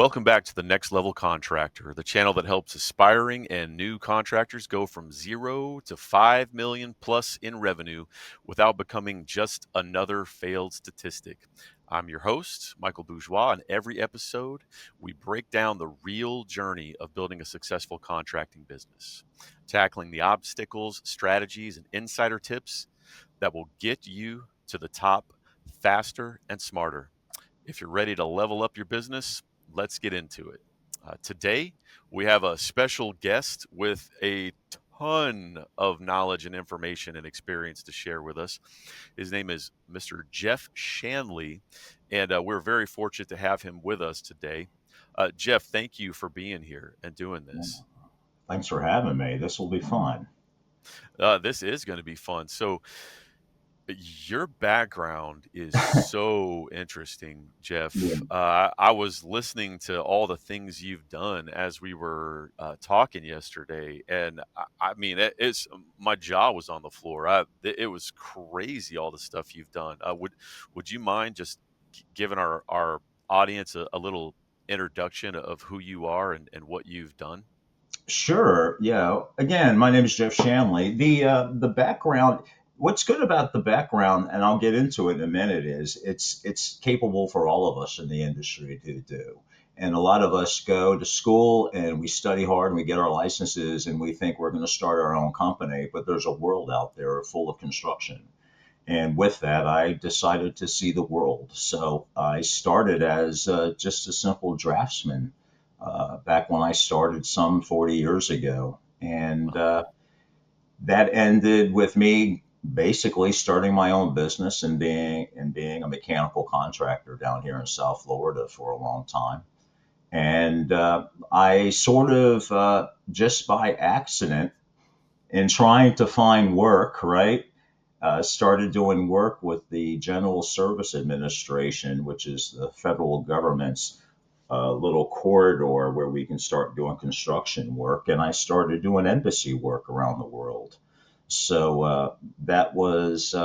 Welcome back to the Next Level Contractor, the channel that helps aspiring and new contractors go from 0 to 5 million plus in revenue without becoming just another failed statistic. I'm your host, Michael Bourgeois, and every episode we break down the real journey of building a successful contracting business, tackling the obstacles, strategies, and insider tips that will get you to the top faster and smarter. If you're ready to level up your business, let's get into it. Today, we have a special guest with a ton of knowledge and information and experience to share with us. His name is Mr. Jeff Shanley, and we're very fortunate to have him with us today. Jeff, thank you for being here and doing this. Thanks for having me. This will be fun. This is going to be fun. So, your background is so interesting, Yeah. Jeff. I was listening to all the things you've done as we were talking yesterday, and I mean, it's my jaw was on the floor. It was crazy all the stuff you've done. Would you mind just giving our audience a little introduction of who you are and what you've done? Sure. Yeah. Again, my name is Jeff Shanley. The background. What's good about the background, and I'll get into it in a minute, is it's capable for all of us in the industry to do. And a lot of us go to school and we study hard and we get our licenses and we think we're going to start our own company, but there's a world out there full of construction. And with that, I decided to see the world. So I started as just a simple draftsman back when I started some 40 years ago. And that ended with me basically starting my own business and being a mechanical contractor down here in South Florida for a long time. And I sort of just by accident in trying to find work, right? Started doing work with the General Service Administration, which is the federal government's little corridor where we can start doing construction work. And I started doing embassy work around the world. So that was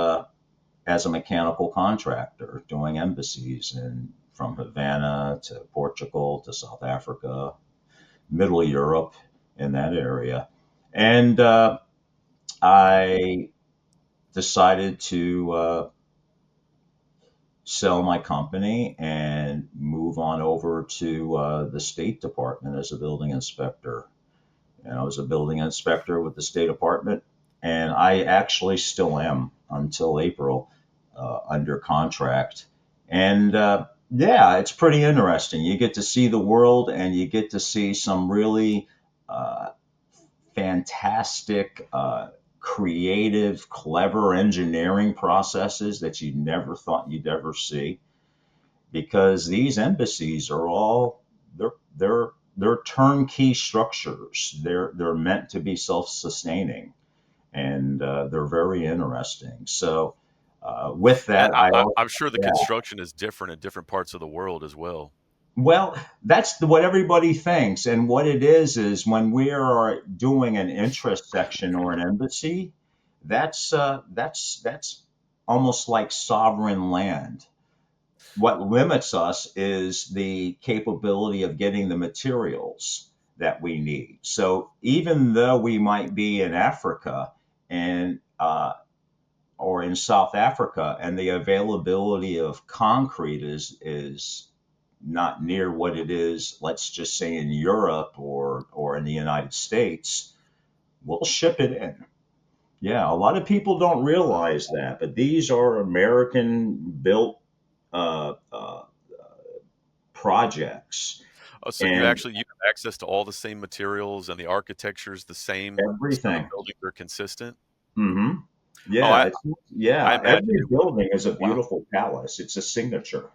as a mechanical contractor doing embassies and from Havana to Portugal to South Africa, Middle Europe, in that area. And I decided to sell my company and move on over to the State Department as a building inspector. And I was a building inspector with the State Department, and I actually still am until April under contract. And yeah, it's pretty interesting. You get to see the world and you get to see some really uh, fantastic, creative, clever engineering processes that you never thought you'd ever see. Because these embassies are all they're turnkey structures. They're meant to be self-sustaining, and they're very interesting. So with And that, I also I'm sure the yeah. construction is different in different parts of the world as well. Well, what everybody thinks, and what it is when we are doing an interest section or an embassy, that's almost like sovereign land. What limits us is the capability of getting the materials that we need. So even though we might be in Africa and or in South Africa, and the availability of concrete is not near what it is, let's just say in Europe or in the United States, we'll ship it in. Yeah, a lot of people don't realize that, but these are American built projects So and you have access to all the same materials and the architecture is the same, so the everything. buildings are consistent? hmm Oh, Yeah, I yeah. imagine Every it would. building is a Wow, beautiful palace. It's a signature.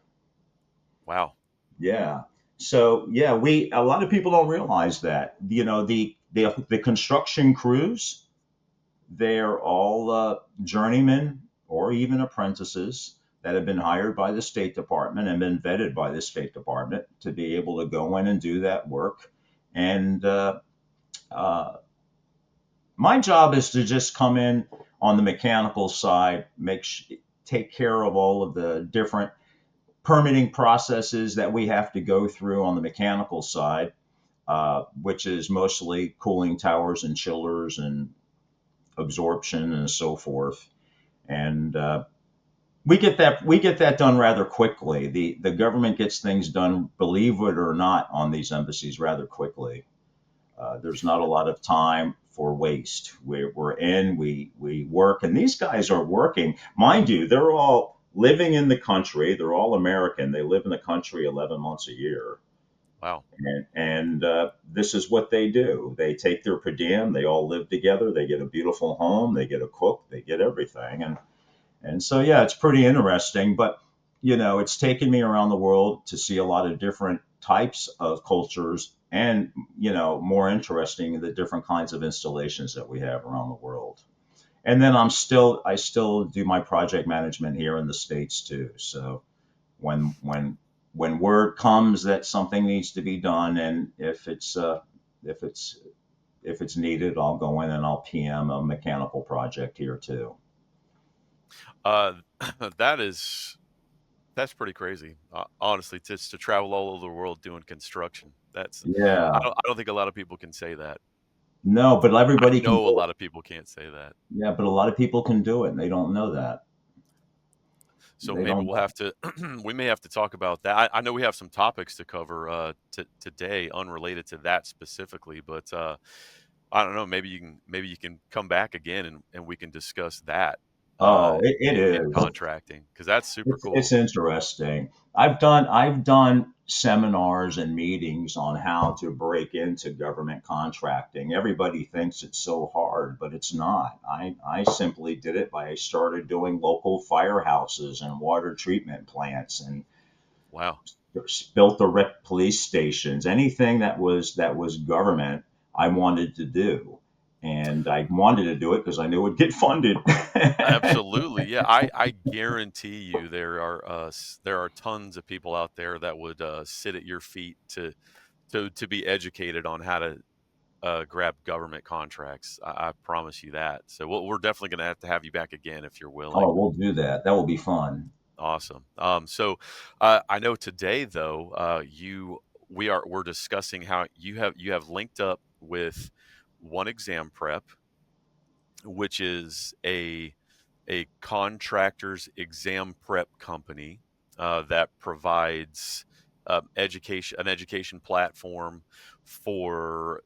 wow. Yeah. So yeah, we a lot of people don't realize that. The construction crews, they're all journeymen or even apprentices that have been hired by the State Department and been vetted by the State Department to be able to go in and do that work. And uh, my job is to just come in on the mechanical side, take care of all of the different permitting processes that we have to go through on the mechanical side, which is mostly cooling towers and chillers and absorption and so forth. And we get that done rather quickly. The government gets things done, believe it or not, on these embassies rather quickly. There's not a lot of time for waste. We're in, we work, and these guys are working. Mind you, they're all living in the country. They're all American. They live in the country 11 months a year. Wow. And this is what they do. They take their per diem. They all live together. They get a beautiful home. They get a cook. They get everything. And so, yeah, it's pretty interesting. But, it's taken me around the world to see a lot of different types of cultures and, more interesting, the different kinds of installations that we have around the world. And then I still do my project management here in the States too. So when, when, when word comes that something needs to be done, and if it's, if it's needed, I'll go in and I'll PM a mechanical project here too. Uh, that is that's pretty crazy. Honestly, just to travel all over the world doing construction. Yeah. I don't think a lot of people can say that. No, but I everybody can know a do lot it. of people can't say that. Yeah, but a lot of people can do it, and they don't know that. So They maybe don't we'll know. have to we may have to talk about that. I know we have some topics to cover today unrelated to that specifically, but I don't know, maybe you can come back again and we can discuss that uh Oh, it in is. contracting because that's super It's cool. interesting. I've done seminars and meetings on how to break into government contracting. Everybody thinks it's so hard, but it's not. I simply did it by I started doing local firehouses and water treatment plants and Wow. built direct police stations. Anything that was government, I wanted to do, and I wanted to do it because I knew it would get funded. Absolutely. Yeah, I guarantee you there are tons of people out there that would sit at your feet to be educated on how to grab government contracts. I promise you that. So we're definitely going to have you back again if you're Oh, willing. we'll do that. That will be fun. Awesome. So I know today though, we're discussing how you have linked up with One Exam Prep, which is a contractor's exam prep company that provides an education platform for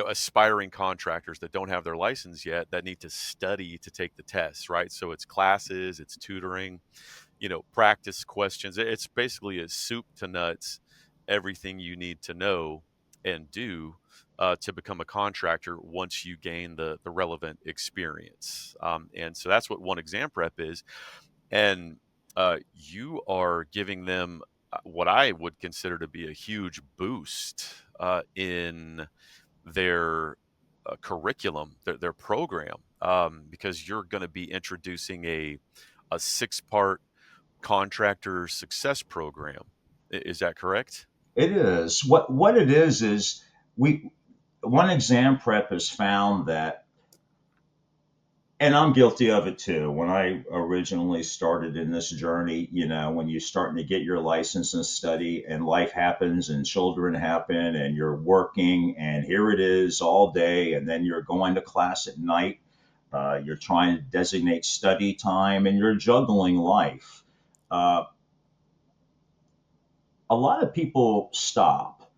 aspiring contractors that don't have their license yet that need to study to take the tests, right? So it's classes, it's tutoring, practice questions. It's basically a soup to nuts, everything you need to know and do to become a contractor once you gain the relevant experience. And so that's what One Exam Prep is. And you are giving them what I would consider to be a huge boost in their curriculum, their program, because you're going to be introducing a 6-part contractor success program. Is that correct? It is. What it is we one exam prep has found that, and I'm guilty of it too. When I originally started in this journey, when you're starting to get your license and study, and life happens, and children happen, and you're working, and here it is all day, and then you're going to class at night. You're trying to designate study time, and you're juggling life. Uh, a lot of people stop.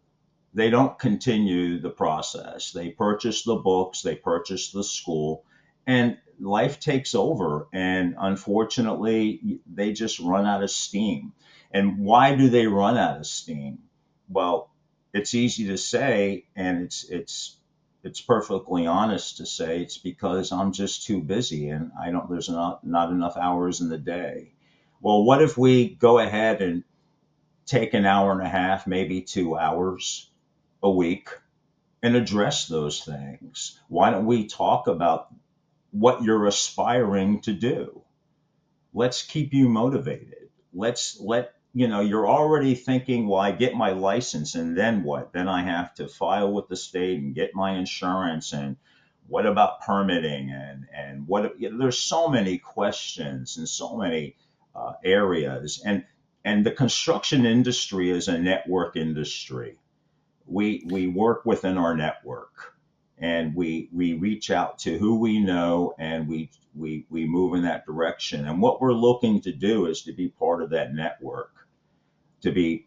They don't continue the process. They purchase the books, they purchase the school, and life takes over. And unfortunately, they just run out of steam. And why do they run out of steam? Well, it's easy to say, and it's perfectly honest to say it's because I'm just too busy and I don't there's not enough hours in the day. Well, what if we go ahead and take an hour and a half, maybe 2 hours a week and address those things? Why don't we talk about what you're aspiring to do? Let's keep you motivated. You're already thinking, well, I get my license and then what? Then I have to file with the state and get my insurance, and what about permitting, and there's so many questions and so many areas, And the construction industry is a network industry. We work within our network, and we reach out to who we know, and we move in that direction. And what we're looking to do is to be part of that network, to be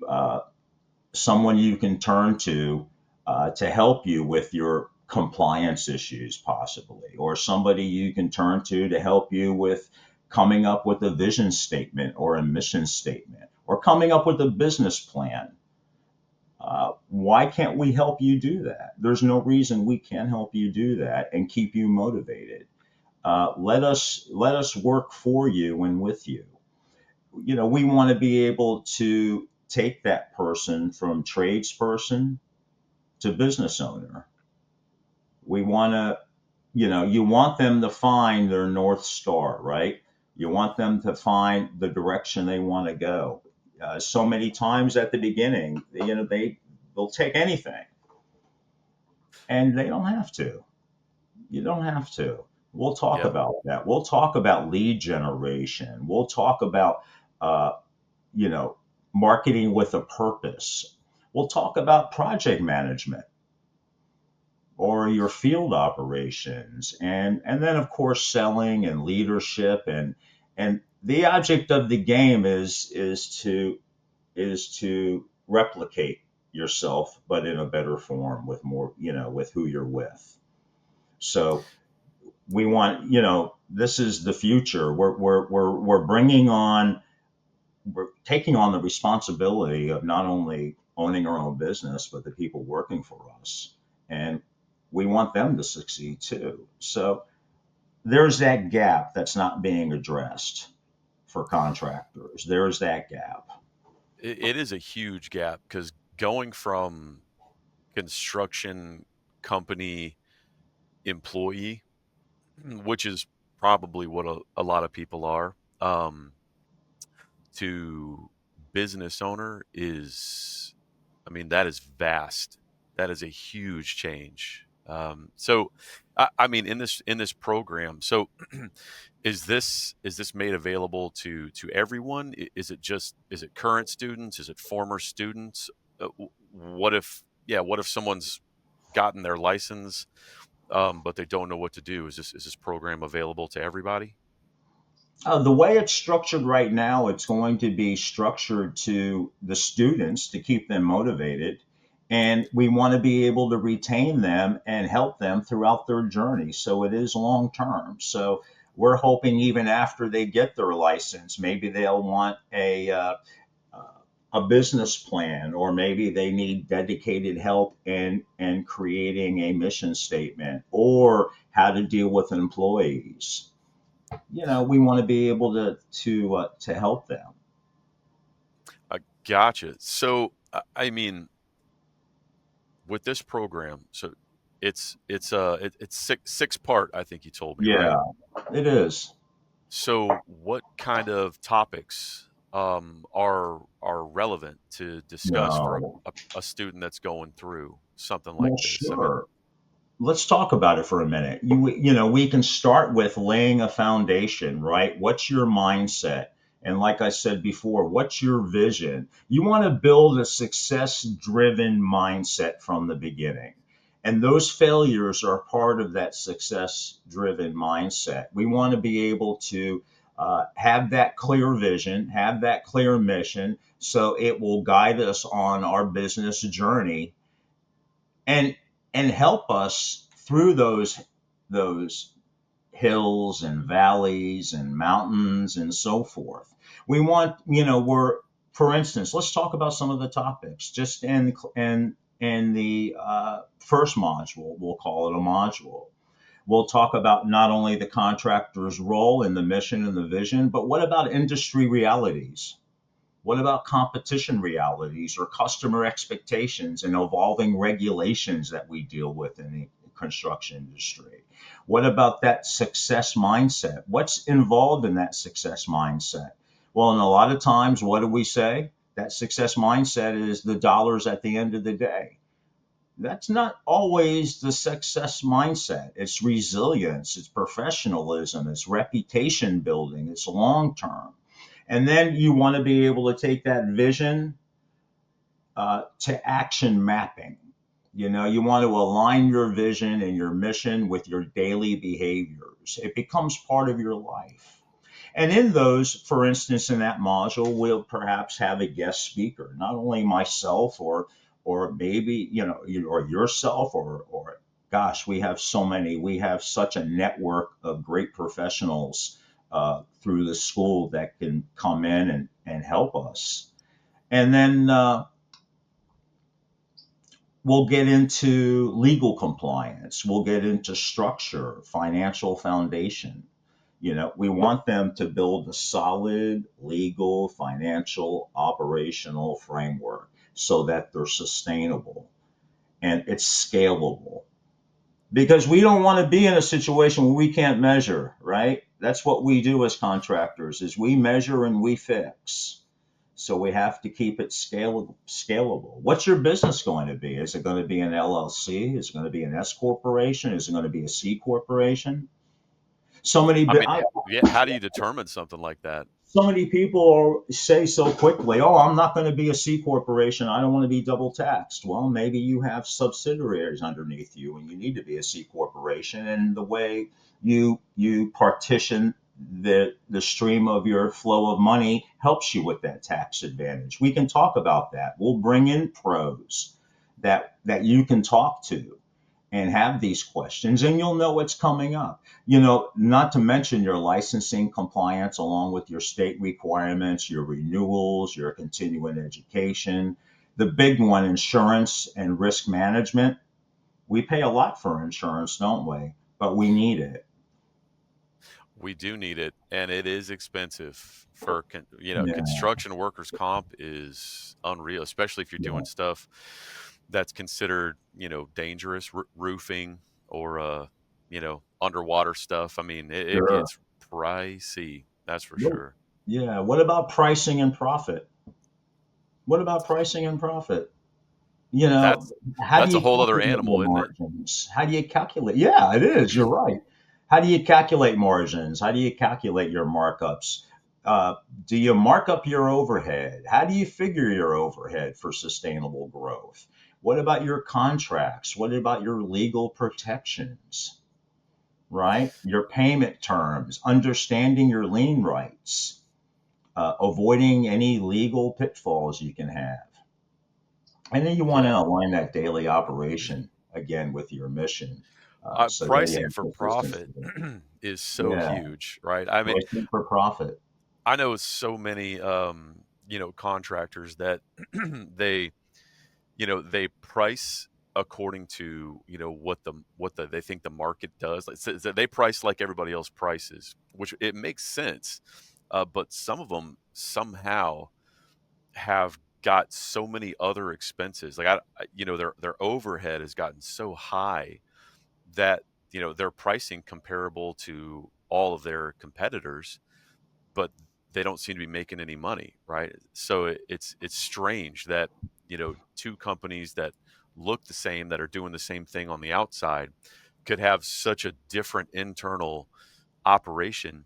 someone you can turn to help you with your compliance issues, possibly, or somebody you can turn to help you with coming up with a vision statement or a mission statement or coming up with a business plan. Why can't we help you do that? There's no reason we can't help you do that and keep you motivated. Let us work for you and with you. We want to be able to take that person from tradesperson to business owner. We want to, you want them to find their North Star, right? You want them to find the direction they want to go. So many times at the beginning, they'll take anything, and they don't have to. You don't have to. We'll talk Yep. about that. We'll talk about lead generation. We'll talk about, uh, you know, marketing with a purpose. We'll talk about project management or your field operations, and then of course selling and leadership, and the object of the game is to replicate yourself, but in a better form, with more, with who you're with. So we want, this is the future. We're bringing on, we're taking on the responsibility of not only owning our own business, but the people working for us. And we want them to succeed too. So there's that gap that's not being addressed for contractors. There's that gap. It is a huge gap because going from construction company employee, which is probably what a lot of people are, to business owner is, I mean, that is vast. That is a huge change. I mean, in this program, so is this made available to everyone? Is it current students? Is it former students? What if, yeah, what if someone's gotten their license, but they don't know what to do? Is this program available to everybody? The way it's structured right now, it's going to be structured to the students to keep them motivated. And we want to be able to retain them and help them throughout their journey. So it is long term. So we're hoping even after they get their license, maybe they'll want a business plan, or maybe they need dedicated help in creating a mission statement or how to deal with employees. We want to be able to help them. Gotcha. So, I mean, with this program, so it's six part. I think you told me, Yeah, right? it is. So, what kind of topics are relevant to discuss for No. a student that's going through something like Well, this? I mean, sure. Let's talk about it for a minute. We can start with laying a foundation, right? What's your mindset? And like I said before, what's your vision? You want to build a success driven mindset from the beginning. And those failures are part of that success driven mindset. We want to be able to have that clear vision, have that clear mission, so it will guide us on our business journey, and help us through those hills and valleys and mountains and so forth. We want, we're for instance, let's talk about some of the topics just in the first module. We'll call it a module. We'll talk about not only the contractor's role in the mission and the vision, but what about industry realities? What about competition realities or customer expectations and evolving regulations that we deal with in the construction industry? What about that success mindset? What's involved in that success mindset? Well, and a lot of times, what do we say? That success mindset is the dollars at the end of the day. That's not always the success mindset. It's resilience, it's professionalism, it's reputation building, it's long term. And then you want to be able to take that vision to action mapping. You want to align your vision and your mission with your daily behaviors. It becomes part of your life. And in those, for instance, in that module, we'll perhaps have a guest speaker, not only myself or maybe, or yourself or gosh, we have so many. We have such a network of great professionals through the school that can come in and help us. And then we'll get into legal compliance. We'll get into structure, financial foundation. We want them to build a solid legal, financial, operational framework so that they're sustainable and it's scalable. Because we don't want to be in a situation where we can't measure, right? That's what we do as contractors is we measure and we fix. So we have to keep it scalable. What's your business going to be? Is it going to be an LLC? Is it going to be an S corporation? Is it going to be a C corporation? So many, I mean, yeah, how do you determine something like that? so many people say so quickly, "Oh, I'm not going to be a C corporation. I don't want to be double taxed." Well, maybe you have subsidiaries underneath you, and you need to be a C corporation. And the way you partition the stream of your flow of money helps you with that tax advantage. We can talk about that. We'll bring in pros that you can talk to and have these questions, and you'll know what's coming up. Not to mention your licensing compliance along with your state requirements, your renewals, your continuing education. The big one, insurance and risk management. We pay a lot for insurance, don't we? But we need it. We do need it, and it is expensive for Yeah, construction workers comp is unreal, especially if you're doing yeah, stuff that's considered dangerous, roofing or underwater stuff. I mean, it sure. gets pricey, that's for Well, sure. yeah. What about pricing and profit? What about pricing and profit? You know, That's how do that's a you whole other calculate animal, your isn't it? margins? How do you calculate? Yeah, it is. You're right. How do you calculate margins? How do you calculate your markups? Uh, do you mark up your overhead? How do you figure your overhead for sustainable growth? What about your contracts? What about your legal protections? Right? Your payment terms, understanding your lien rights, avoiding any legal pitfalls you can have. And then you want to Yeah. align that daily operation again with your mission, so that you Pricing have for profit consistency. is so Yeah, huge, right? I mean, pricing for profit. I know so many contractors that they they price according to what they think the market does. Like, so they price like everybody else prices, which it makes sense. But some of them somehow have got so many other expenses. Like their overhead has gotten so high that they're pricing comparable to all of their competitors, but they don't seem to be making any money, right? So it's strange that two companies that look the same, that are doing the same thing on the outside, could have such a different internal operation,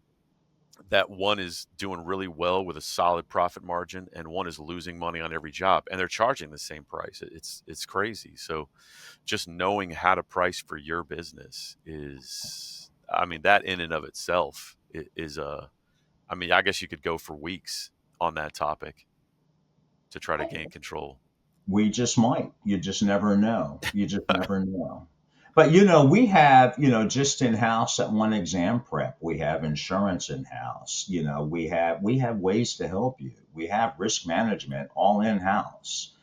that one is doing really well with a solid profit margin and one is losing money on every job, and they're charging the same price. It's crazy. So just knowing how to price for your business is, I mean, that in and of itself is a, I mean, I guess you could go for weeks on that topic to try to gain control. We just might. You just never know. You just never know. But we have, just in house at one exam prep, we have insurance in house. We have ways to help you. We have risk management all in house.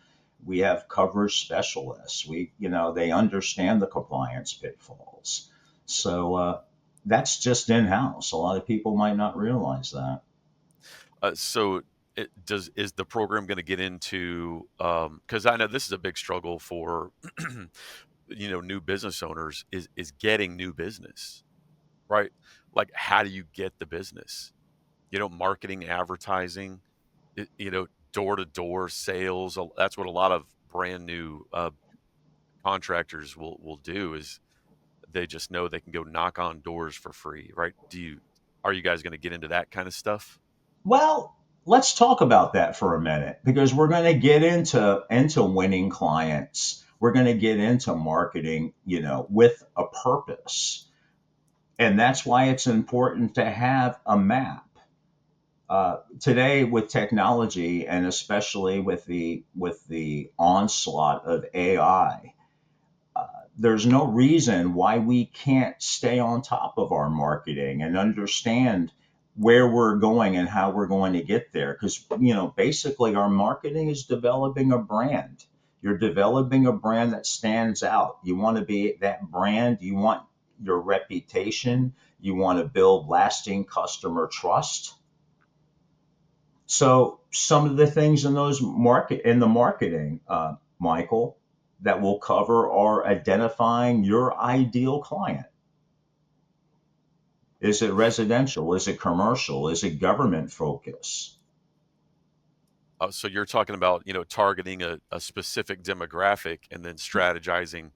We have coverage specialists. They understand the compliance pitfalls. So that's just in house. A lot of people might not realize that. So is the program going to get into, because I know this is a big struggle for new business owners, is getting new business, right? Like, how do you get the business? Marketing, advertising, door to door sales. That's what a lot of brand new contractors will do, is they just know they can go knock on doors for free, right? Are you guys going to get into that kind of stuff? Well, let's talk about that for a minute, because we're going to get into winning clients. We're going to get into marketing, with a purpose. And that's why it's important to have a map. Today, with technology, and especially with the onslaught of AI, there's no reason why we can't stay on top of our marketing and understand where we're going and how we're going to get there. Because, basically, our marketing is developing a brand. You're developing a brand that stands out. You want to be that brand. You want your reputation. You want to build lasting customer trust. So some of the things in the marketing, Michael, that will cover are identifying your ideal client. Is it residential? Is it commercial? Is it government focus? So you're talking about, targeting a specific demographic and then strategizing,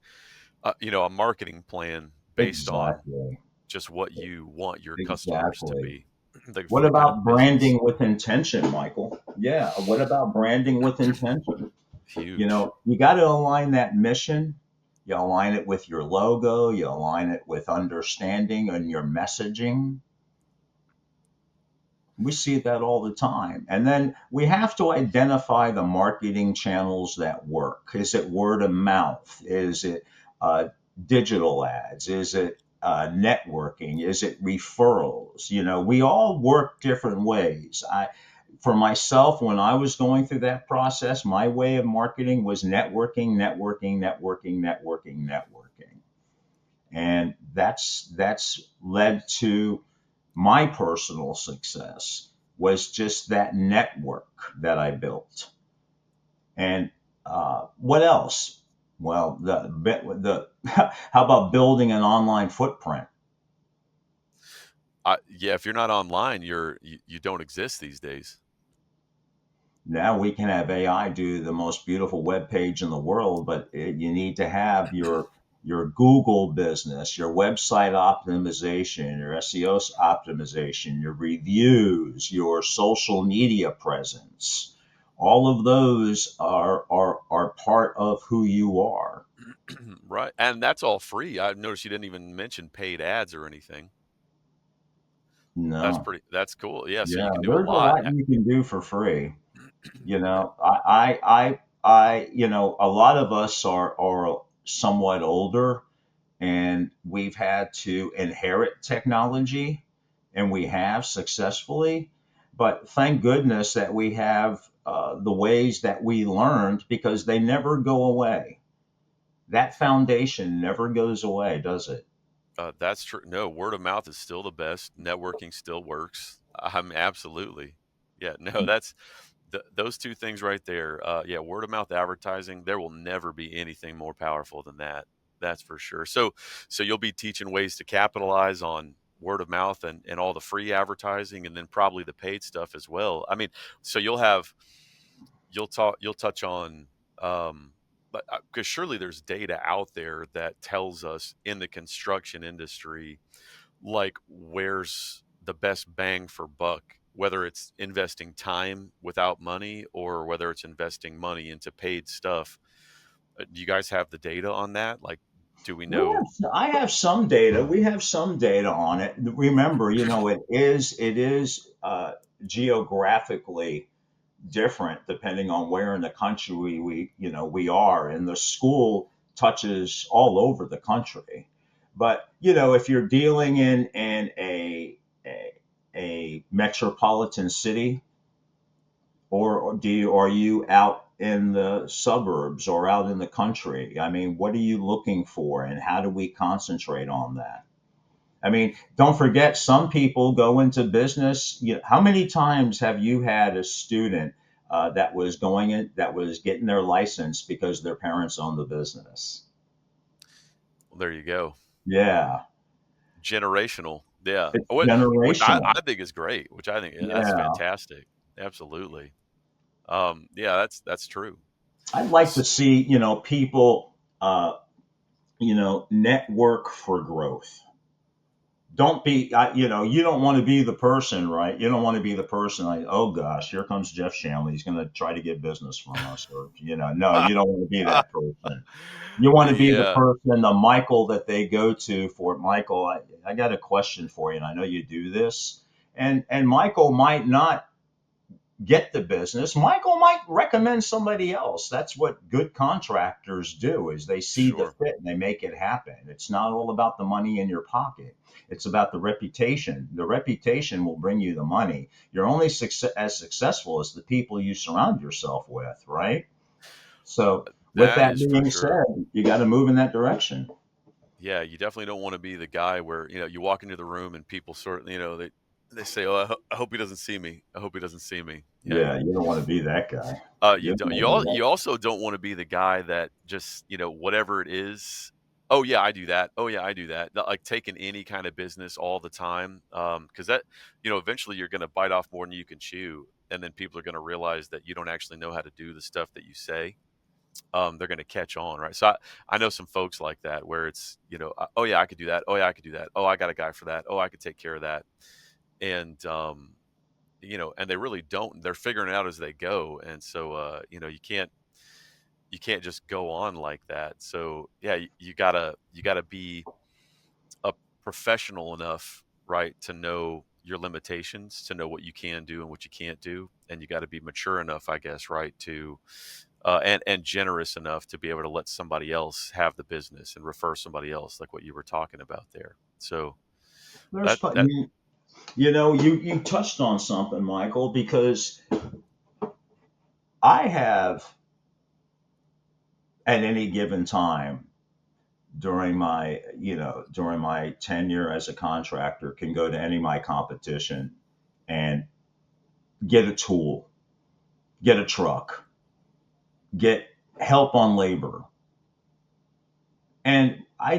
a marketing plan based on Exactly. just what you want your customers to Exactly. be, like for What the kind of about business. branding with intention, Michael? Yeah. What about branding with intention? Huge. You got to align that mission. You align it with your logo. You align it with understanding and your messaging. We see that all the time. And then we have to identify the marketing channels that work. Is it word of mouth? Is it uh, digital ads? Is it networking? Is it referrals? We all work different ways. For myself, when I was going through that process, my way of marketing was networking, networking, networking, networking, networking. And that's led to my personal success, was just that network that I built. And what else? Well, the how about building an online footprint? Yeah, if you're not online, you don't exist these days. Now we can have AI do the most beautiful web page in the world, but you need to have your Google business, your website optimization, your SEO optimization, your reviews, your social media presence. All of those are part of who you are. Right, and that's all free. I noticed you didn't even mention paid ads or anything. No, That's cool. Yeah, so yeah, you can do a there's a lot. lot you can do for free. Yeah, A lot of us are somewhat older, and we've had to inherit technology, and we have successfully. But thank goodness that we have the ways that we learned, because they never go away. That foundation never goes away, does it? that's true. No, word of mouth is still the best. Networking still works. Absolutely. Yeah, no, those two things right there. Yeah, word of mouth advertising. There will never be anything more powerful than that. That's for sure. So you'll be teaching ways to capitalize on word of mouth and all the free advertising, and then probably the paid stuff as well. I mean, so you'll touch on, but because surely there's data out there that tells us in the construction industry, like where's the best bang for buck, whether it's investing time without money or whether it's investing money into paid stuff. Do you guys have the data on that? Like, do we know? I have some data. We have some data on it. Remember, it is geographically different depending on where in the country we are, and the school touches all over the country. But if you're dealing in a, a metropolitan city, or are you out in the suburbs or out in the country? I mean, what are you looking for, and how do we concentrate on that? I mean, don't forget, some people go into business. How many times have you had a student that was getting their license because their parents owned the business? Well, there you go. Yeah, Generational. Yeah. it's Which generational. I think is great, which I think, yeah, that's Yeah, fantastic. Absolutely. Yeah, that's true. I'd like to S- see people network for growth. don't be, you don't want to be the person, right? You don't want to be the person like, oh gosh, here comes Jeff Shanley. He's going to try to get business from us. Or, no, you don't want to be that person. You want to be the Yeah, person, the Michael that they go to for, Michael, I got a question for you, and I know you do this. And Michael might not get the business. Michael might recommend somebody else. That's what good contractors do, is they see the sure. fit and they make it happen. It's not all about the money in your pocket. It's about the reputation. The reputation will bring you the money. You're only as successful as the people you surround yourself with, right? So with That that is for being sure. said, you got to move in that direction. Yeah, you definitely don't want to be the guy where, you walk into the room and people sort of, they say, "Oh, I hope he doesn't see me. I hope he doesn't see me." Yeah, Yeah, you don't want to be that guy. you You don't don't. want to be You also don't want to be the guy that just, whatever it is. Oh yeah, I do that. Oh yeah, I do that. Not like taking any kind of business all the time, because that, eventually you're going to bite off more than you can chew, and then people are going to realize that you don't actually know how to do the stuff that you say. They're going to catch on, right? So I know some folks like that where it's, oh yeah, I could do that. Oh yeah, I could do that. Oh, I got a guy for that. Oh, I could take care of that. And and they really don't. They're figuring it out as they go, and so you can't just go on like that. So yeah, you gotta be a professional enough, right, to know your limitations, to know what you can do and what you can't do, and you got to be mature enough, I guess, right, to and generous enough to be able to let somebody else have the business and refer somebody else, like what you were talking about there. So There's, that that you touched on something, Michael, because I have at any given time during my tenure as a contractor can go to any of my competition and get a tool, get a truck, get help on labor. And I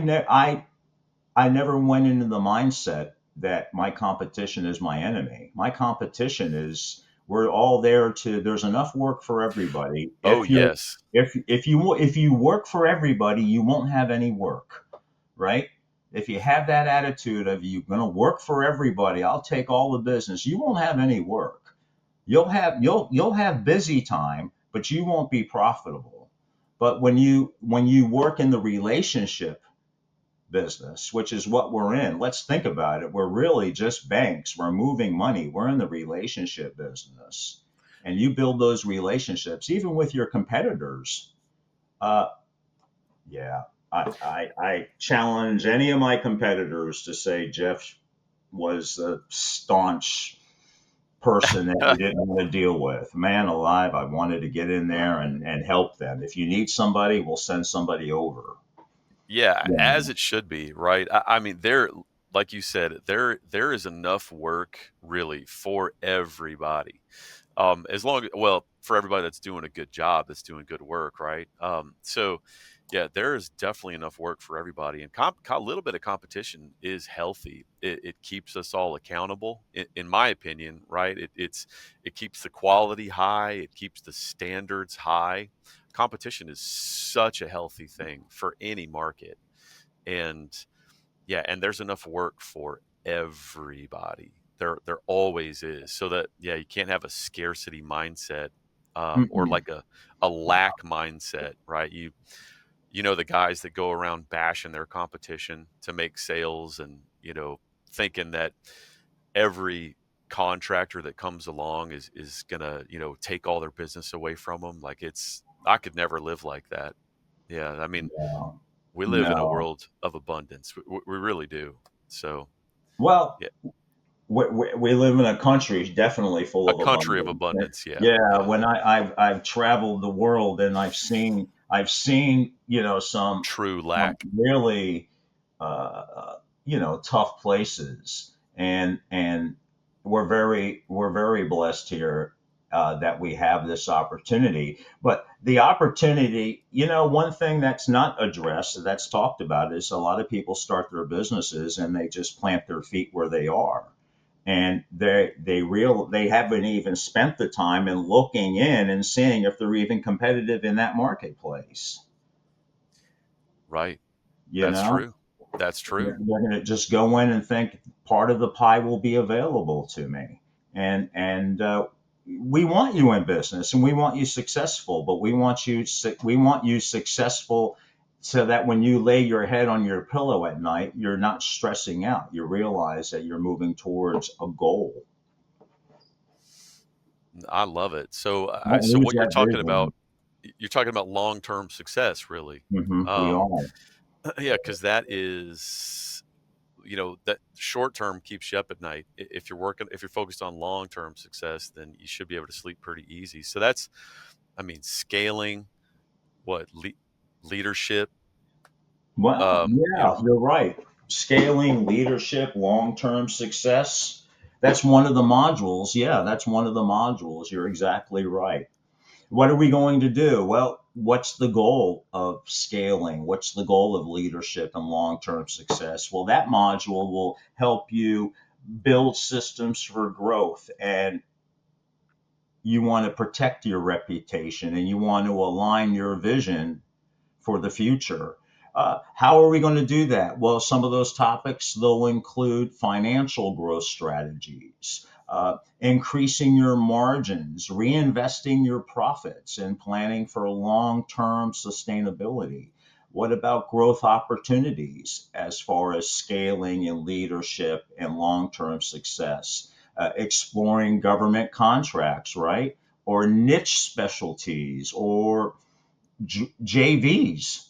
never went into the mindset that my competition is my enemy. My competition is, we're all there to, there's enough work for everybody. oh yes. If you work for everybody, you won't have any work, right? If you have that attitude of, you're going to work for everybody, I'll take all the business, you won't have any work. You'll have busy time, but you won't be profitable. But when you work in the relationship business, which is what we're in. Let's think about it. We're really just banks. We're moving money. We're in the relationship business. And you build those relationships, even with your competitors. Uh, yeah, I challenge any of my competitors to say Jeff was a staunch person that you didn't want to deal with. Man alive, I wanted to get in there and help them. If you need somebody, we'll send somebody over. Yeah, Yeah. as it should be, right? I mean, like you said, there is enough work really for everybody. As long, well, for everybody that's doing a good job, that's doing good work, right? So yeah, there is definitely enough work for everybody, and a little bit of competition is healthy. It keeps us all accountable, in my opinion, right? It keeps the quality high, it keeps the standards high. Competition is such a healthy thing for any market, and yeah, and there's enough work for everybody. There always is. So that, yeah, you can't have a scarcity mindset, or Mm-mm. like a lack mindset, right? The guys that go around bashing their competition to make sales, and thinking that every contractor that comes along is gonna take all their business away from them. Like, I could never live like that. Yeah, I mean, No, we live in a no. world of abundance. We really do. So, Well, yeah, we live in a country definitely full a of country of abundance. abundance. Yeah, Yeah, yeah. when I've traveled the world and I've seen True some lack. really tough places, and we're very blessed here that we have this opportunity. But the opportunity, one thing that's not addressed, that's talked about, is a lot of people start their businesses and they just plant their feet where they are, and they haven't even spent the time in looking in and seeing if they're even competitive in that marketplace. Right. You That's know, true. That's true. They're going to just go in and think part of the pie will be available to me. And we want you in business and we want you successful, but we want you successful so that when you lay your head on your pillow at night, you're not stressing out. You realize that you're moving towards a goal. I love it. So, Don't so lose what that vision. you're talking about long-term success, really. We Um, are. yeah, because that is, that short-term keeps you up at night. If you're focused on long-term success, then you should be able to sleep pretty easy. So that's, I mean, scaling, what, leadership, Well, you know, yeah, you're right. Scaling leadership, long term success. That's one of the modules. Yeah, that's one of the modules. You're exactly right. What are we going to do? Well, what's the goal of scaling? What's the goal of leadership and long term success? Well, that module will help you build systems for growth, and you want to protect your reputation and you want to align your vision for the future. How are we going to do that? Well, some of those topics, they'll include financial growth strategies, increasing your margins, reinvesting your profits, and planning for long term sustainability. What about growth opportunities as far as scaling and leadership and long term success? Exploring government contracts, right? Or niche specialties or JVs,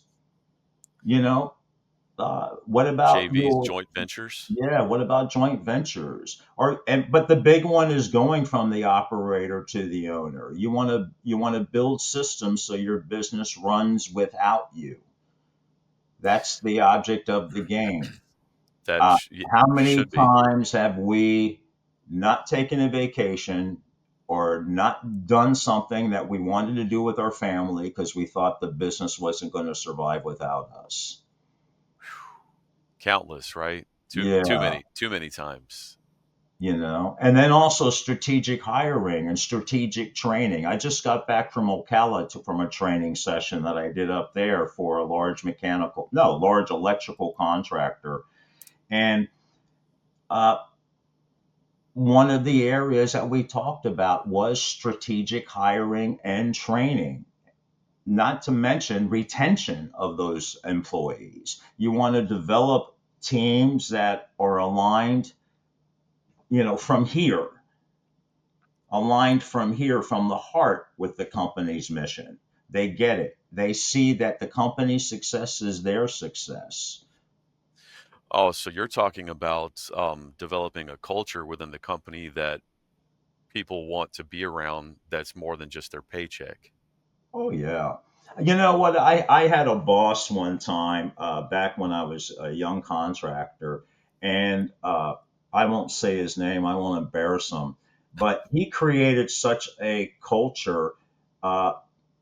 you know, what about JVs, your, joint ventures. yeah, what about joint ventures? But the big one is going from the operator to the owner. You want to build systems so your business runs without you. That's the object of the game. How many Should be. times have we not taken a vacation or not done something that we wanted to do with our family because we thought the business wasn't going to survive without us? Countless, right? Yeah, Too many times. and then also strategic hiring and strategic training. I just got back from Ocala from a training session that I did up there for a large electrical contractor. And uh, one of the areas that we talked about was strategic hiring and training, not to mention retention of those employees. You want to develop teams that are aligned, from here, from the heart with the company's mission. They get it. They see that the company's success is their success. Oh, so you're talking about developing a culture within the company that people want to be around that's more than just their paycheck. Oh yeah. You know what? I had a boss one time back when I was a young contractor, and I won't say his name. I won't embarrass him, but he created such a culture. Uh,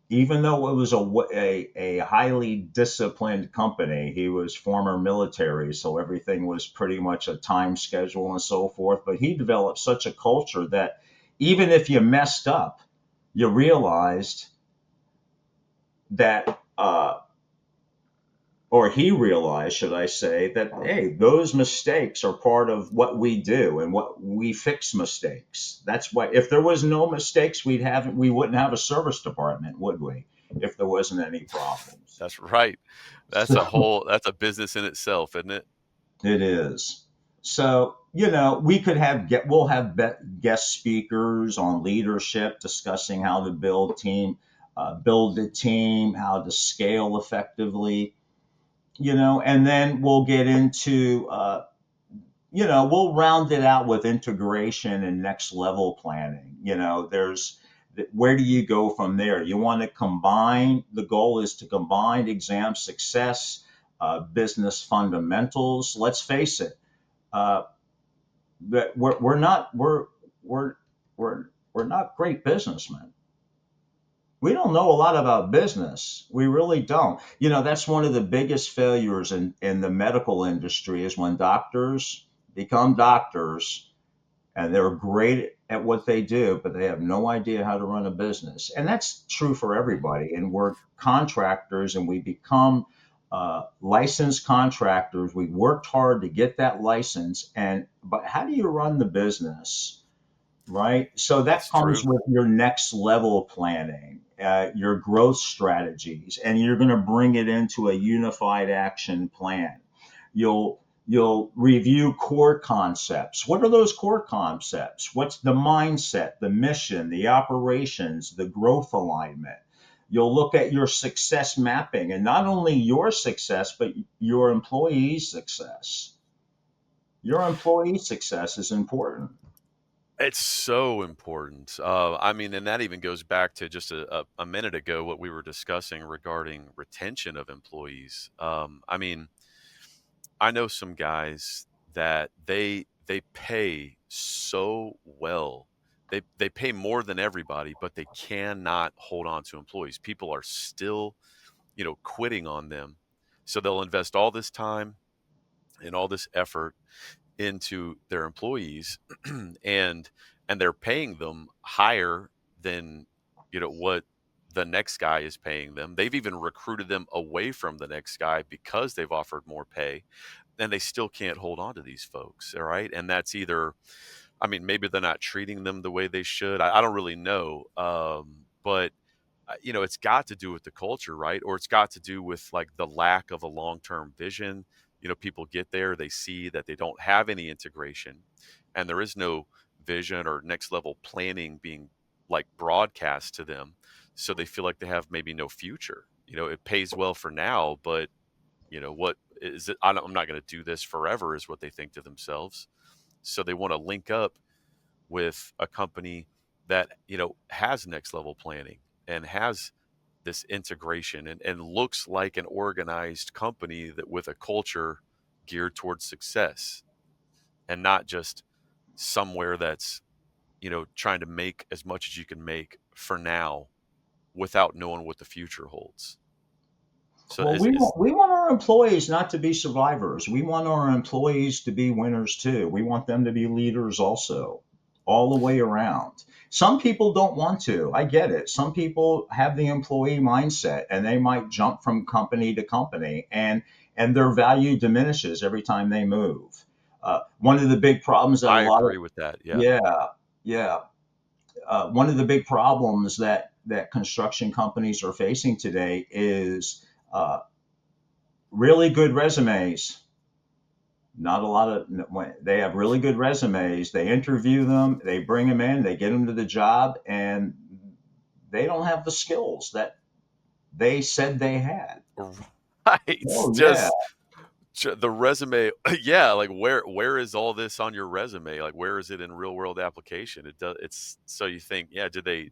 Even though it was a highly disciplined company, he was former military, so everything was pretty much a time schedule and so forth. But he developed such a culture that even if you messed up, you realized that, or he realized, should I say, that hey, those mistakes are part of what we do, and what we fix mistakes. That's why if there was no mistakes, we wouldn't have a service department, would we? If there wasn't any problems. That's right. So That's a business in itself, isn't it? it is. So, we'll have guest speakers on leadership discussing how to build a team, how to scale effectively, and then we'll get into, we'll round it out with integration and next level planning. Where do you go from there? You want to combine, the goal is to combine exam success, business fundamentals. Let's face it, uh, that we're, we're not great businessmen. We don't know a lot about business. We really don't. That's one of the biggest failures in the medical industry is when doctors become doctors and they're great at what they do, but they have no idea how to run a business. And that's true for everybody. And we're contractors and we become licensed contractors. We worked hard to get that license, and but how do you run the business? Right? So that That's comes true. with your next level planning, your growth strategies, and you're going to bring it into a unified action plan. You'll review core concepts. What are those core concepts? What's the mindset, the mission, the operations, the growth alignment? You'll look at your success mapping, and not only your success, but your employees' success. Your employee success is important. It's so important. I mean, and that even goes back to just a minute ago what we were discussing regarding retention of employees. I mean, I know some guys that they pay so well. They pay more than everybody, but they cannot hold on to employees. People are still, quitting on them. So they'll invest all this time and all this effort into their employees and they're paying them higher than what the next guy is paying them. They've even recruited them away from the next guy because they've offered more pay, and they still can't hold on to these folks. All right. And that's either, I mean, maybe they're not treating them the way they should. I don't really know. But it's got to do with the culture, right? Or it's got to do with like the lack of a long-term vision. People get there, they see that they don't have any integration, and there is no vision or next level planning being like broadcast to them. So they feel like they have maybe no future. It pays well for now, but what is it? I'm not going to do this forever, is what they think to themselves. So they want to link up with a company that has next level planning and has this integration and looks like an organized company that with a culture geared towards success, and not just somewhere that's trying to make as much as you can make for now without knowing what the future holds. So Well, we want our employees not to be survivors. We want our employees to be winners too. We want them to be leaders also, all the way around. Some people don't want to. I get it. Some people have the employee mindset and they might jump from company to company, and their value diminishes every time they move. One of the big problems that a I lot of agree with that. Yeah. yeah, yeah. One of the big problems that construction companies are facing today is really good resumes. Not a lot of they have really good resumes. They interview them, they bring them in, they get them to the job, and they don't have the skills that they said they had. Right. Oh yeah, Just the resume. Yeah, like where is all this on your resume? Like where is it in real world application? It's so you think, yeah, did they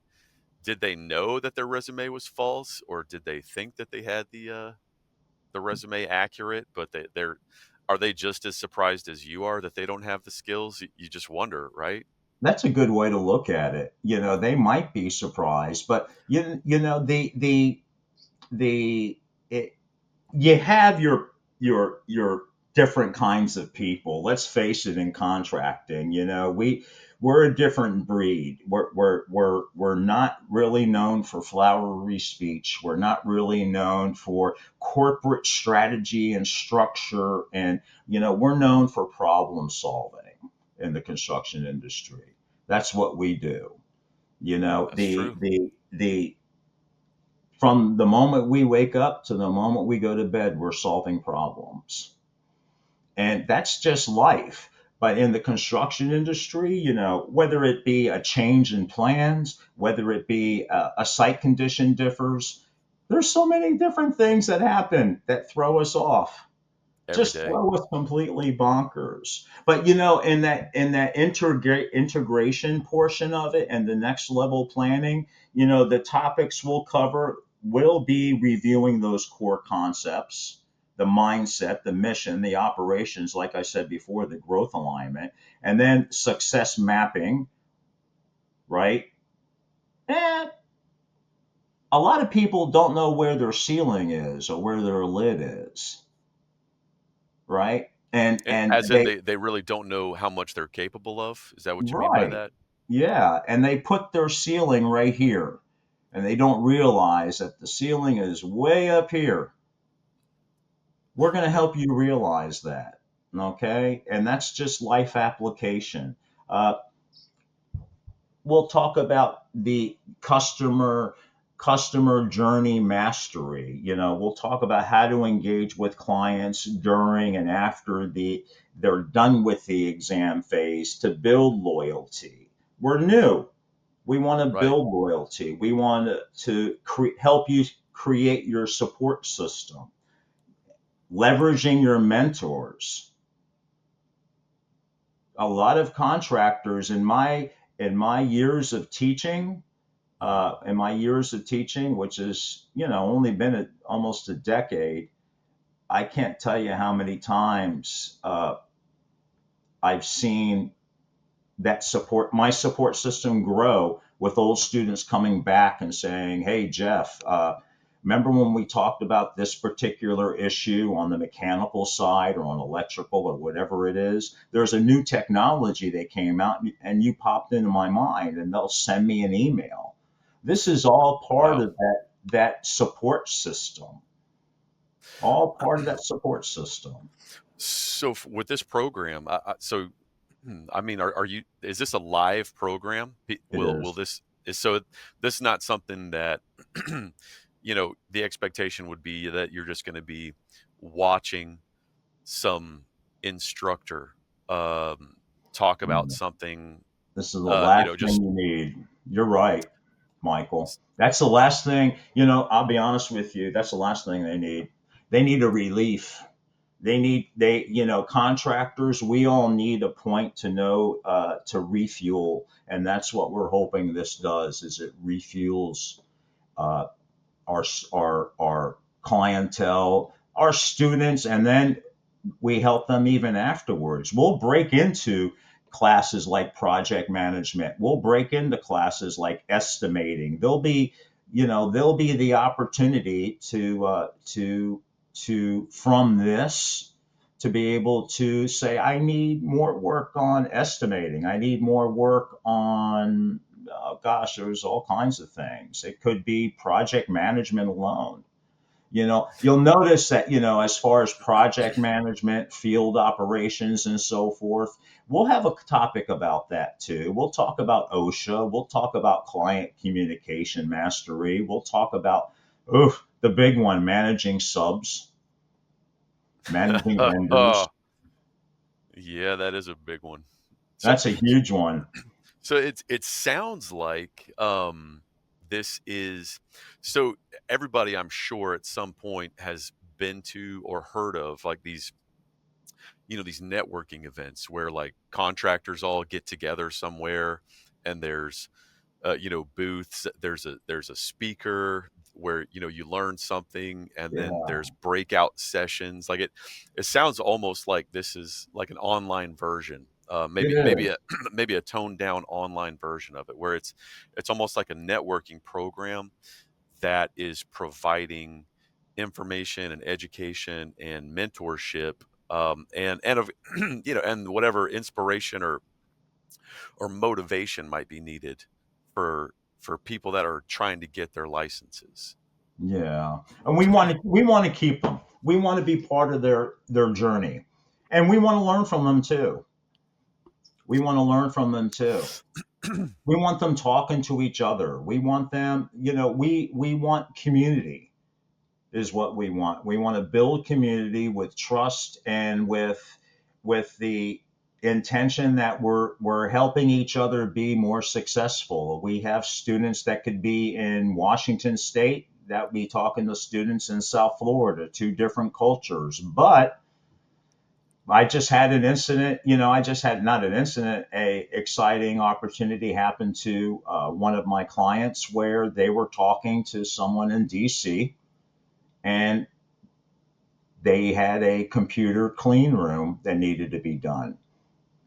know that their resume was false, or did they think that they had the resume accurate, but they're are they just as surprised as you are that they don't have the skills? You just wonder, right? that's a good way to look at it. They might be surprised, but the it, you have your different kinds of people. Let's face it, in contracting, we're a different breed. We're not really known for flowery speech. We're not really known for corporate strategy and structure, and we're known for problem solving in the construction industry. That's what we do. That's true. The from the moment we wake up to the moment we go to bed, we're solving problems. And that's just life. But in the construction industry, whether it be a change in plans, whether it be a site condition differs, there's so many different things that happen that throw us off, Every just day. throw us completely bonkers. But in that integration portion of it and the next level planning, the topics we'll cover will be reviewing those core concepts, the mindset, the mission, the operations, like I said before, the growth alignment, and then success mapping, right? And a lot of people don't know where their ceiling is or where their lid is, right? And As in they really don't know how much they're capable of. Is that what you mean by right. that? Yeah, and they put their ceiling right here, and they don't realize that the ceiling is way up here. We're going to Well, help you realize that. Okay. And that's just life application. Uh, we'll talk about the customer journey mastery. We'll talk about how to engage with clients during and after they're done with the exam phase to build loyalty. We're new. We want to right. build loyalty. We want to help you create your support system, leveraging your mentors. A lot of contractors in my years of teaching, Mhm. which has only been almost a decade, I can't tell you how many times I've seen that my support system grow with old students coming back and saying, "Hey, Jeff, remember when we talked about this particular issue on the mechanical side or on electrical or whatever it is? There's a new technology that came out and you popped into my mind," and they'll send me an email. This is all part Wow. of that support system. All part of that support system. So with this program, I mean, are you? Is this a live program? It Will is. this is so? This is not something that the expectation would be that you're just going to be watching some instructor um, talk about something. This is the last thing Just you need. You're right, Michael. That's the last thing, I'll be honest with you. That's the last thing they need. They need a relief. Contractors, we all need a point to know, to refuel. And that's what we're hoping this does is it refuels, uh, our, our clientele, our students, and then we help them even afterwards. We'll break into classes like project management. We'll break into classes like estimating. There'll be the opportunity to from this to be able to say, I need more work on estimating. I need more work on, oh gosh, there's all kinds of things. It could be project management alone. You'll notice that, as far as project management, field operations, and so forth, we'll have a topic about that too. We'll talk about OSHA. We'll talk about client communication mastery. We'll talk about, the big one, managing subs, managing vendors. yeah, that is a big one. So That's a huge one. So it sounds like this is so everybody I'm sure at some point has been to or heard of like these networking events where like contractors all get together somewhere and there's booths, there's a speaker where you learn something, and then Yeah, there's breakout sessions. Like it sounds almost like this is like an online version, it maybe is. a maybe a toned down online version of it, where it's almost like a networking program that is providing information and education and mentorship, and of and whatever inspiration or motivation might be needed for people that are trying to get their licenses. Yeah, and we want to keep them. We want to be part of their journey, and we want to learn from them too. We want to learn from them too. We want them talking to each other. We want them, we want community is what we want. We want to build community with trust and with the intention that we're helping each other be more successful. We have students that could be in Washington State that be talking to students in South Florida, two different cultures. But I just had an incident, I just had not an incident, a exciting opportunity happened to one of my clients where they were talking to someone in DC and they had a computer clean room that needed to be done.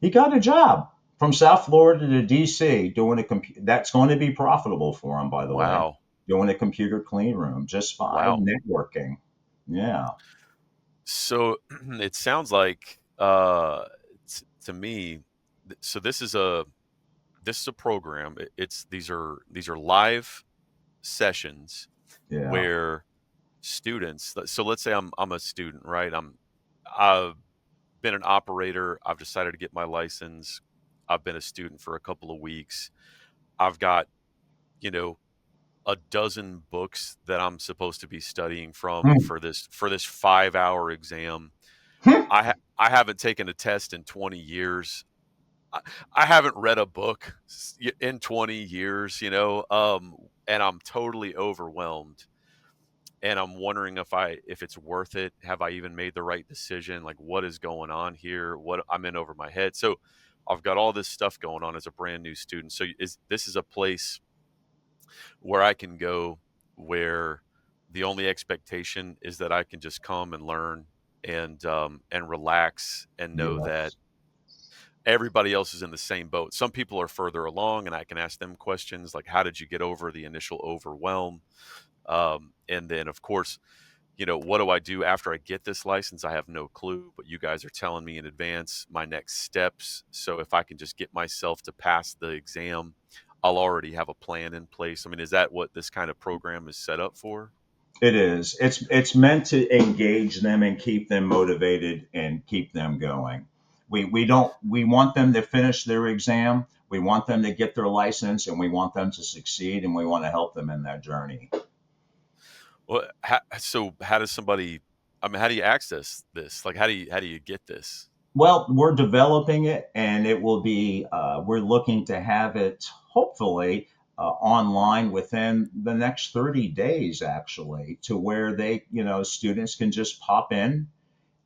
He got a job from South Florida to DC doing that's going to be profitable for him, by the way, Wow. doing a computer clean room just by Wow. networking. Yeah. So it sounds like to me so this is a program. It's these are live sessions Yeah. where students. So let's say I'm a student, right? I've been an operator. I've decided to get my license. I've been a student for a couple of weeks. I've got, you know, a dozen books that I'm supposed to be studying from Hmm. for this 5-hour exam. Hmm. I haven't taken a test in 20 years. I, I haven't read a book in 20 years, and I'm totally overwhelmed. And I'm wondering if it's worth it. Have I even made the right decision? Like, what is going on here? What I'm in over my head. So I've got all this stuff going on as a brand new student. So this is a place where I can go where the only expectation is that I can just come and learn and relax and know that Yes, everybody else is in the same boat. Some people are further along, and I can ask them questions like, "How did you get over the initial overwhelm?" And then, of course, what do I do after I get this license? I have no clue, but you guys are telling me in advance my next steps. So if I can just get myself to pass the exam, I'll already have a plan in place. I mean, is that what this kind of program is set up for? it is. It's meant to engage them and keep them motivated and keep them going. We want them to finish their exam. We want them to get their license, and we want them to succeed, and we want to help them in that journey. Well, so how does somebody? I mean, how do you access this? Like, how do you get this? Well, we're developing it, and it will be. We're looking to have it hopefully online within the next 30 days, actually, to where students can just pop in.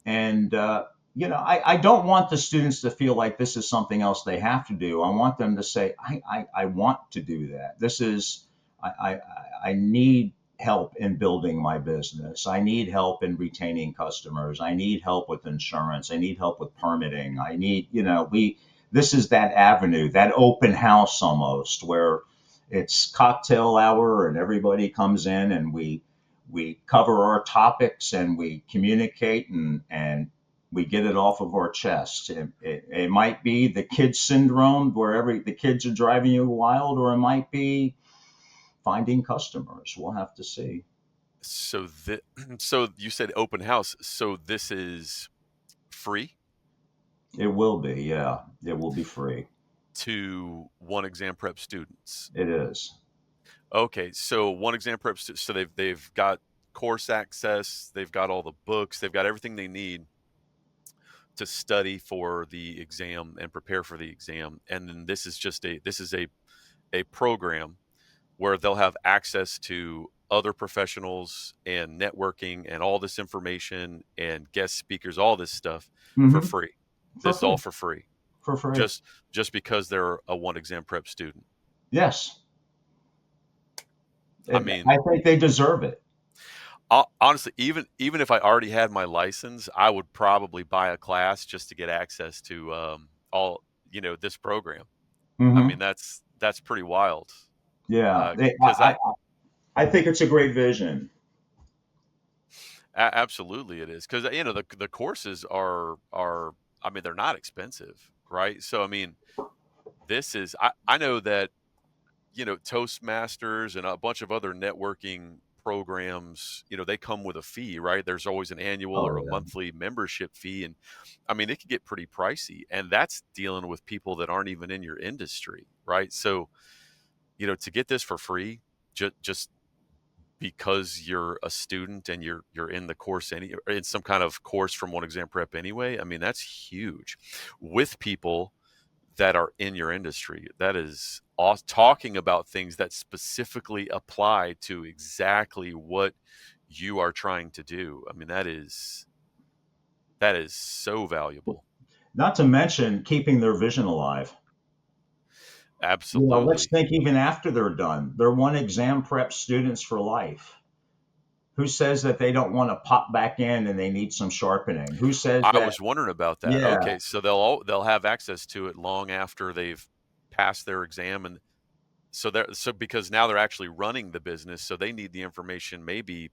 And I don't want the students to feel like this is something else they have to do. I want them to say, I want to do that. This is I need help in building my business. I need help in retaining customers. I need help with insurance. I need help with permitting. I need, we this is that avenue, that open house almost, where it's cocktail hour and everybody comes in, and we cover our topics and we communicate, and we get it off of our chest. It might be the kid syndrome where the kids are driving you wild, or it might be finding customers. We'll have to see. So so you said open house. So this is free It will be, yeah. It will be free. to one exam prep students. It is. Okay, so one exam prep so they've got course access, they've got all the books, they've got everything they need to study for the exam and prepare for the exam. And then this is a program where they'll have access to other professionals and networking and all this information and guest speakers, all this stuff for Hmm. free. For This is all free. for free. For free. Just because they're a one exam prep student. Yes. I I mean, think they deserve it. honestly, even if I already had my license, I would probably buy a class just to get access to all this program. I mean, Hmm. that's pretty wild. Yeah. Because I think it's a great vision. absolutely it is because the courses are I mean they're not expensive, right? So I mean I know that Toastmasters and a bunch of other networking programs, they come with a fee, right? There's always an annual Oh, or a yeah. monthly membership fee. And I mean, it can get pretty pricey. And that's dealing with people that aren't even in your industry, right? So, to get this for free, just because you're a student and you're in the course or in some kind of course from one exam prep anyway, I mean, that's huge. With people that are in your industry. That is talking about things that specifically apply to exactly what you are trying to do. I mean, that is so valuable. Not to mention keeping their vision alive. Let's Absolutely. think even after they're done. They're one exam prep students for life. Who says that they don't want to pop back in and they need some sharpening? Who says I that? was wondering about that. Yeah, Okay, so they'll have access to it long after they've passed their exam, and so because now they're actually running the business, so they need the information maybe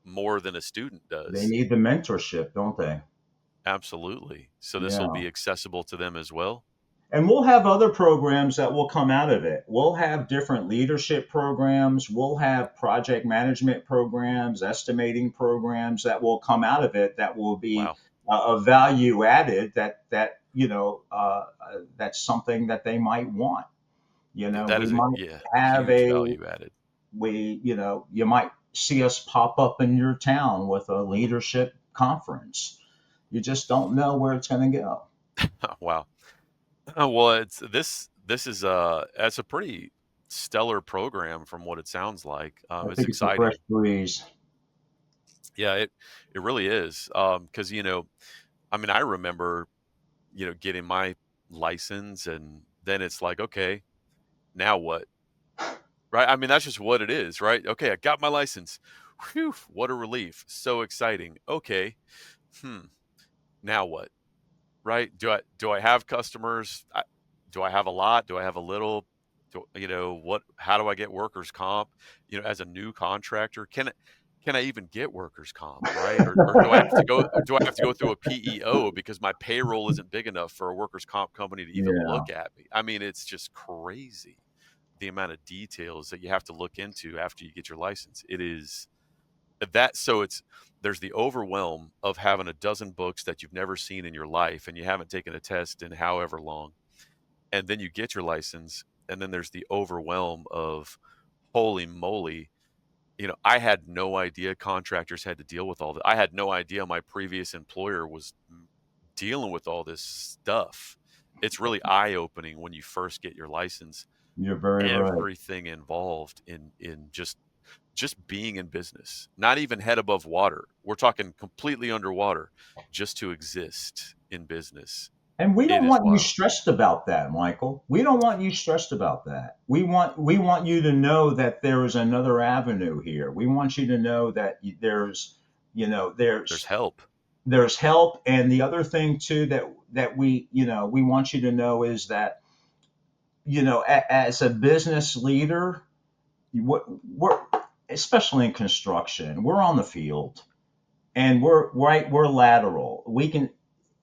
more than a student they does. need the mentorship, don't they? Absolutely. So this will Yeah. be accessible to them as well. And we'll have other programs that will come out of it. We'll have different leadership programs. We'll have project management programs, estimating programs that will come out of it that will be Wow. a value added that's something that they might want. That We is a might yeah, have huge value added. you might see us pop up in your town with a leadership conference. You just don't know where it's going to go. Wow. Well, this is it's a pretty stellar program from what it sounds like. I It's think it's a fresh exciting. breeze. Yeah, it really is. Because I mean, I remember getting my license, and then it's like, okay, now what? Right? I mean, that's just what it is, right? Okay, I got my license. Whew, what a relief! So exciting. Okay, hmm. Now what? Right? Do I have customers? Do I have a lot? Do I have a little? What? How do I get workers comp? As a new contractor, can I even get workers comp? Right? Or do I have to go? Or do I have to go through a PEO because my payroll isn't big enough for a workers comp company to even Yeah, look at me? I mean, it's just crazy the amount of details that you have to look into after you get your license. It is that so it's there's the overwhelm of having a dozen books that you've never seen in your life and you haven't taken a test in however long, and then you get your license, and then there's the overwhelm of holy moly. I had no idea contractors had to deal with all that. I had no idea my previous employer was dealing with all this stuff. It's really eye-opening when you first get your license, you're very right. everything involved in just being in business, not even head above water. We're talking completely underwater just to exist in business. And we It don't is want you wild. stressed about that, Michael. We don't want you stressed about that. We want you to know that there is another avenue here. We want you to know that there's you know There's there's help there's help. And the other thing too that we want you to know is that as a business leader, we're especially in construction, we're on the field, and we're lateral.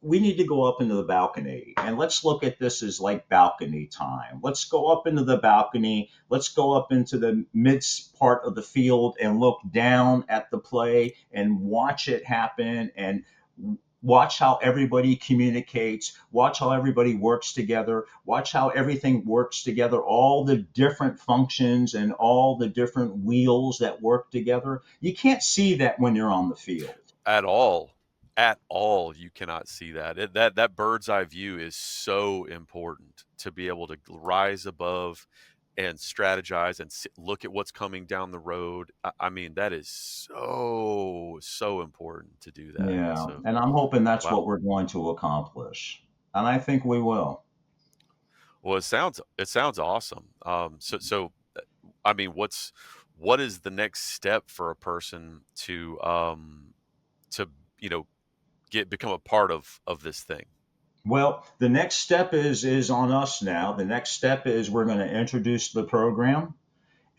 We need to go up into the balcony, and let's look at this as like balcony time. Let's go up into the balcony. Let's go up into the mid part of the field and look down at the play and watch it happen, and watch how everybody communicates, watch how everybody works together, watch how everything works together, all the different functions and all the different wheels that work together. You can't see that when you're on the field. at all. At all, you cannot see that. That bird's eye view is so important to be able to rise above and strategize and look at what's coming down the road. I mean, that is so important to do that. Yeah, So, and I'm hoping that's wow. what we're going to accomplish. And I think we will. Well, it sounds awesome. I mean, what is the next step for a person to you know become a part of this thing? Well, the next step is on us now. The next step is we're going to introduce the program,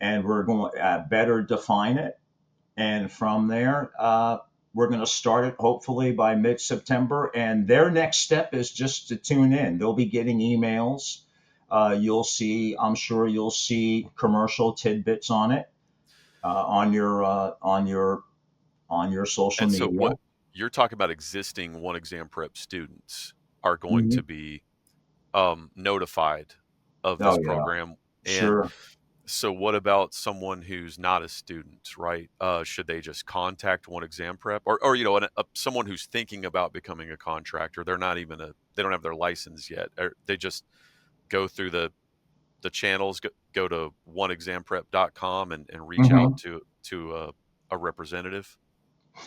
and we're going to better define it. And from there, we're going to start it hopefully by mid September. And their next step is just to tune in. They'll be getting emails. I'm sure you'll see commercial tidbits on it on your social And so, media. what you're talking about, existing one exam prep students are going to Mhm. be notified of this Oh yeah, program. And sure. so, what about someone who's not a student, right? Should they just contact one exam prep, or someone who's thinking about becoming a contractor? They don't have their license yet. Or they just go through the channels, go to oneexamprep.com and reach out Hmm. to a representative.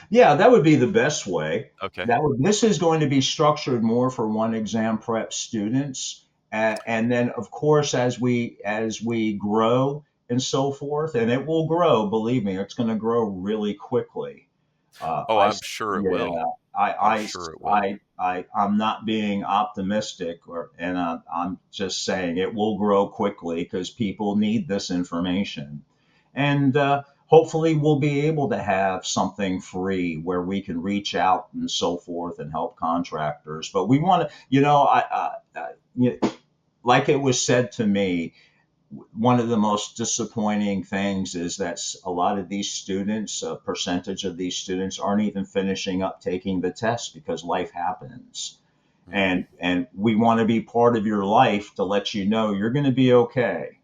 Yeah, that would be the best way. Okay. This is going to be structured more for one exam prep students, and then of course as we grow and so forth, and it will grow. Believe me, it's going to grow really quickly. Oh, I'm sure it Yeah, will. I'm I, sure it will. I'm not being optimistic, and I'm just saying it will grow quickly because people need this information, and hopefully we'll be able to have something free where we can reach out and so forth and help contractors. But we want to, like it was said to me, one of the most disappointing things is that a lot of these students, a percentage of these students, aren't even finishing up taking the test because life happens. Mm. And we want to be part of your life to let you know you're going to be okay.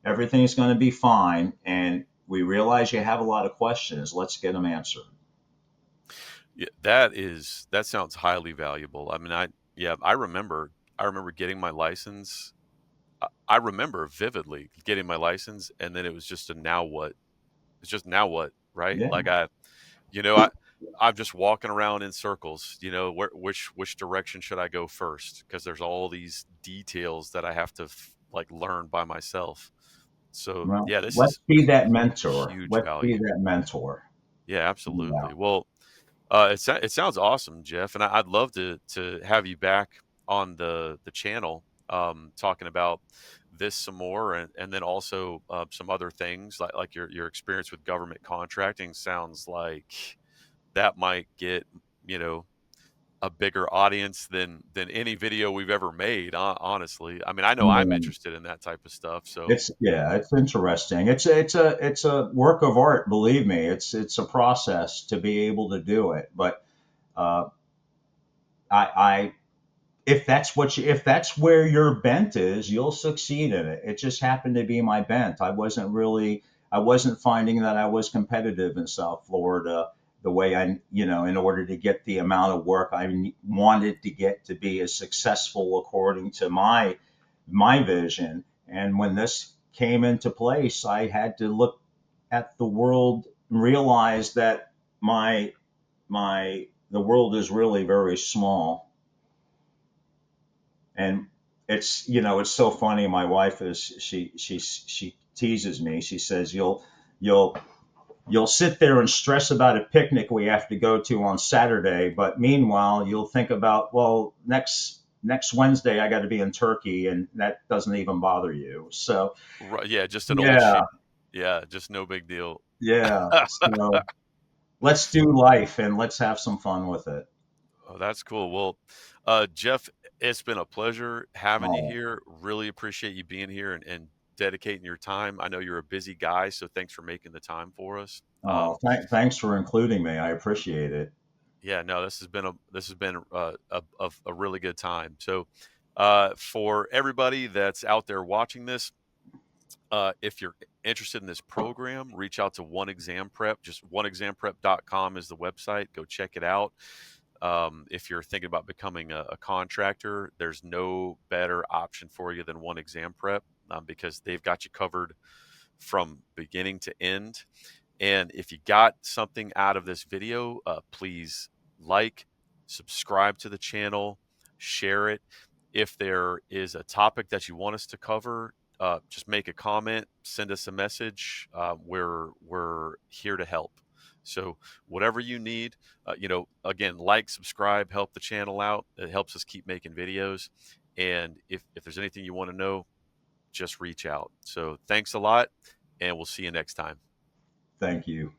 Everything's going to be fine. And we realize you have a lot of questions. Let's get them answered. Yeah, that sounds highly valuable. I mean, I remember getting my license. I remember vividly getting my license, and then it was just a now what? It's just now what, right? Yeah. Like you know, I I'm just walking around in circles. Which direction should I go first? Because there's all these details that I have to like learn by myself. So Well, yeah, this let's is be that mentor. huge Let's be value. that mentor. Yeah, Yeah. absolutely. Well, it sounds awesome, Jeff, and I'd love to have you back on the channel, talking about this some more, and then also some other things like your experience with government contracting sounds like that might get you know a bigger audience than any video we've ever made. Honestly, I mean, I know I'm Yeah. interested in that type of stuff. So It's yeah, it's interesting. It's a work of art. Believe me, it's a process to be able to do it. But uh, I if that's where your bent is, you'll succeed in it. It just happened to be my bent. I wasn't finding that I was competitive in South Florida the way in order to get the amount of work wanted to get to be as successful according to my vision. And when this came into place, I had to look at the world and realize that the world is really very small. And it's so funny. My wife is she teases me. She says you'll you'll sit there and stress about a picnic we have to go to on Saturday, but meanwhile you'll think about, well, next Wednesday I got to be in Turkey, and that doesn't even bother you. So right, yeah, just an old yeah, shit. Yeah, just no big deal. yeah. So let's do life and let's have some fun with it. Oh, that's cool. Well, Jeff, it's been a pleasure having you Oh, here. Really appreciate you being here and dedicating your time. I know you're a busy guy, so thanks for making the time for us. thanks for including me. I appreciate it. Yeah, no, this has been a really good time. So, for everybody that's out there watching this, if you're interested in this program, reach out to One Exam Prep. Just oneexamprep.com is the website. Go check it out. If you're thinking about becoming a contractor, there's no better option for you than One Exam Prep, because they've got you covered from beginning to end. And if you got something out of this video, please like, subscribe to the channel, share it. If there is a topic that you want us to cover, just make a comment, send us a message. We're here to help. So whatever you need, again, like, subscribe, help the channel out. It helps us keep making videos. And if there's anything you want to know, just reach out. So thanks a lot, and we'll see you next time. Thank you.